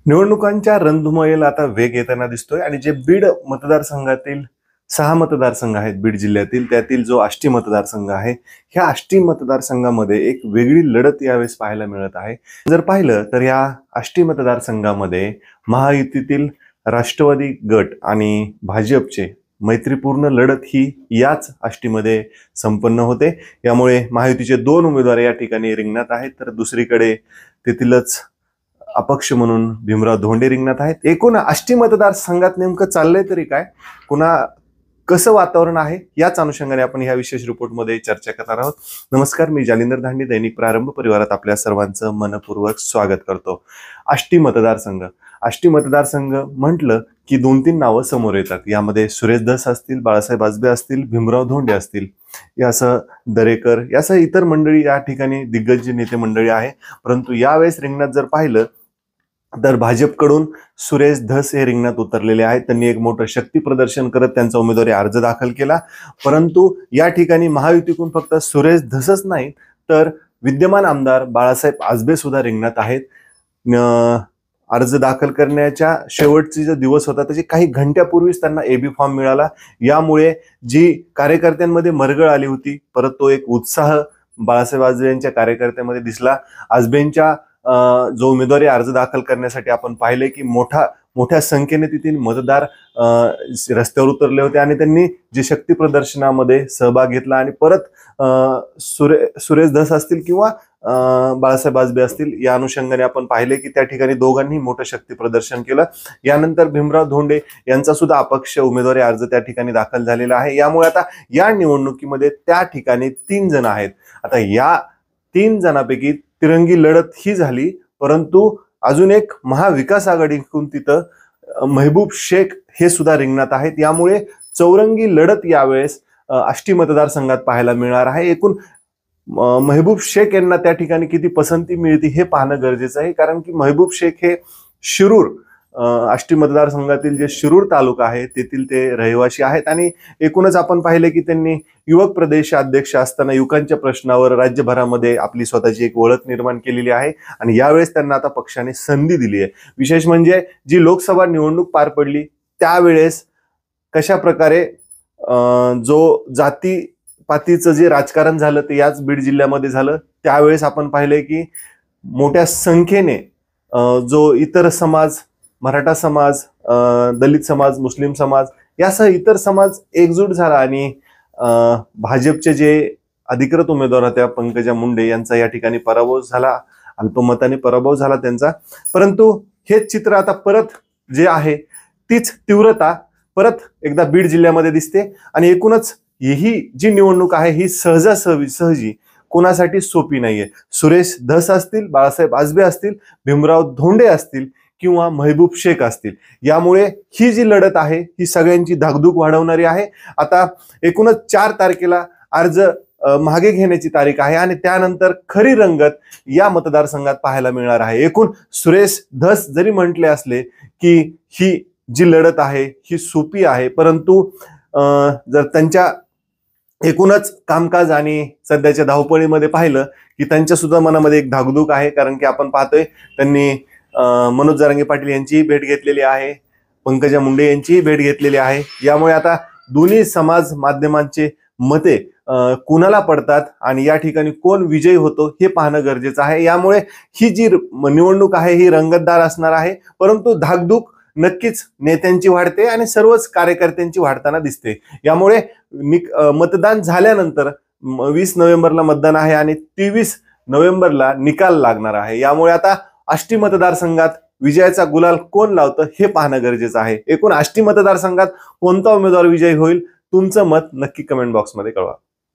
निवडणुकांच्या रणधुमाळीला आता वेग येताना दिसतोय आणि जे बीड मतदारसंघातील 6 मतदारसंघ आहेत बीड जिल्ह्यातील, त्यातील जो आष्टी मतदारसंघ आहे, ह्या आष्टी मतदारसंघामध्ये एक वेगळी लढत यावेळेस पाहायला मिळत आहे. जर पाहिलं तर या आष्टी मतदारसंघामध्ये महायुतीतील राष्ट्रवादी गट आणि भाजपचे मैत्रीपूर्ण लढत ही याच आष्टीमध्ये संपन्न होते. यामुळे महायुतीचे 2 उमेदवार या ठिकाणी रिंगणात आहेत, तर दुसरीकडे तेथीलच अपक्ष म्हणून भीमराव धोंडे रिंगणात आहेत. एकूण आष्टी मतदारसंघात नेमकं चाललंय तरी काय, पुन्हा कसं वातावरण आहे, याच अनुषंगाने आपण ह्या विशेष रिपोर्टमध्ये चर्चा करणार आहोत. नमस्कार, मी जालिंदर धांडी, दैनिक प्रारंभ परिवारात आपल्या सर्वांचं मनपूर्वक स्वागत करतो. आष्टी मतदारसंघ म्हटलं की 2-3 नावं समोर येतात. यामध्ये सुरेश धस असतील, बाळासाहेब आजबे असतील, भीमराव धोंडे असतील, यासह दरेकर, यासह इतर मंडळी या ठिकाणी दिग्गज नेते मंडळी आहे. परंतु यावेळेस रिंगणात जर पाहिलं तर भाजपकडून सुरेश धस हे रिंगणात उतरलेले आहेत. त्यांनी एक मोठं शक्ती प्रदर्शन करत त्यांचा उमेदवारी अर्ज दाखल केला. परंतु या ठिकाणी महायुतीकडून फक्त सुरेश धसच नाही तर विद्यमान आमदार बाळासाहेब आजबे सुद्धा रिंगणात आहेत. अर्ज दाखल करण्याच्या शेवटचे जो दिवस होता त्याची काही घंट्यापूर्वीच त्यांना एबी फॉर्म मिळाला. यामुळे जी कार्यकर्त्यांमध्ये मरगळ आली होती, परत तो एक उत्साह बाळासाहेब आजबे यांच्या कार्यकर्त्यांमध्ये दिसला. आजबेंच्या जो उमेदवारी अर्ज दाखल करण्यासाठी आपण पाहिले की मोठ्या संख्येने तिथे मतदार रस्त्यावर उतरले होते आणि त्यांनी जे शक्ती प्रदर्शनामध्ये सहभाग घेतला आणि परत सुरेश धस असतील किंवा बाळासाहेब आजबे असतील, या अनुषंगाने आपण पाहिले की त्या ठिकाणी दोघांनी मोठं शक्ती प्रदर्शन केलं. यानंतर भीमराव धोंडे यांचा सुद्धा अपक्ष उमेदवारी अर्ज त्या ठिकाणी दाखल झालेला आहे. यामुळे आता या निवडणुकीमध्ये त्या ठिकाणी 3 जण आहेत. आता या 3 जणांपैकी तिरंगी लढत ही झाली, परंतु अजून एक महाविकास आघाडीकडून तिथं महबूब शेख हे सुद्धा रिंगणात आहेत. यामुळे चौरंगी लढत यावेळेस आष्टी मतदारसंघात पाहायला मिळणार आहे. एकूण महबूब शेख यांना त्या ठिकाणी किती पसंती मिळते हे पाहणं गरजेचं आहे, कारण की महबूब शेख हे शिरूर आष्टी मतदारसंघातील जे शिरूर तालुका आहे तेथील ते रहिवासी आहेत आणि एकूणच आपण पाहिले की त्यांनी युवक प्रदेश अध्यक्ष असताना युवकांच्या प्रश्नावर राज्यभरामध्ये आपली स्वतःची एक ओळख निर्माण केलेली आहे आणि यावेळेस त्यांना आता पक्षाने संधी दिली आहे. विशेष म्हणजे जी लोकसभा निवडणूक पार पडली त्यावेळेस कशा प्रकारे जो जातीपातीचं जे राजकारण झालं ते याच बीड जिल्ह्यामध्ये झालं. त्यावेळेस आपण पाहिले की मोठ्या संख्येने जो इतर समाज, मराठा समाज, दलित समाज, मुस्लिम समाज यासह इतर समाज एकजूट झाला आणि भाजपचे जे अधिकृत उमेदवार होत्या पंकजा मुंडे यांचा या ठिकाणी पराभव झाला, अल्पमताने पराभव झाला त्यांचा. परंतु हेच चित्र आता परत जे आहे तीच तीव्रता परत एकदा बीड जिल्ह्यामध्ये दिसते आणि एकूणच ही जी निवडणूक आहे ही सहजी कोणासाठी सोपी नाहीये. सुरेश धस असतील, बाळासाहेब आजबे असतील, भीमराव धोंडे असतील किंवा महबूब शेख असतील, यामुळे ही जी लढत आहे ही सगळ्यांची धाकधूक वाढवणारी आहे. आता एकूणच 4 तारखेला अर्ज मागे घेण्याची तारीख आहे आणि त्यानंतर खरी रंगत या मतदारसंघात पाहायला मिळणार आहे. एकूण सुरेश धस जरी म्हटले असले की ही जी लढत आहे ही सोपी आहे, परंतु जर त्यांच्या एकूणच कामकाज आणि सध्याच्या धावपळीमध्ये पाहिलं की त्यांच्या सुद्धा मनामध्ये एक धाकधूक आहे, कारण की आपण पाहतोय त्यांनी मनोज जरांगे पाटील यांचीही भेट घेतलेली आहे, पंकजा मुंडे यांचीही भेट घेतलेली आहे. यामुळे आता दोन्ही समाज माध्यमांचे मते कुणाला पडतात आणि या ठिकाणी कोण विजयी होतो हे पाहणं गरजेचं आहे. यामुळे ही जी निवडणूक आहे ही रंगतदार असणार आहे, परंतु धाकधूक नक्कीच नेत्यांची वाढते आणि सर्वच कार्यकर्त्यांची वाढताना दिसते. यामुळे मतदान झाल्यानंतर 20 नोव्हेंबरला मतदान आहे आणि 23 नोव्हेंबरला निकाल लागणार आहे. यामुळे आता आष्टी मतदारसंघात विजयाचा गुलाल कोण लावतं हे पाहणं गरजेचं आहे. एकूण आष्टी मतदारसंघात कोणता उमेदवार विजयी होईल, तुमचं मत नक्की कमेंट बॉक्समध्ये कळवा.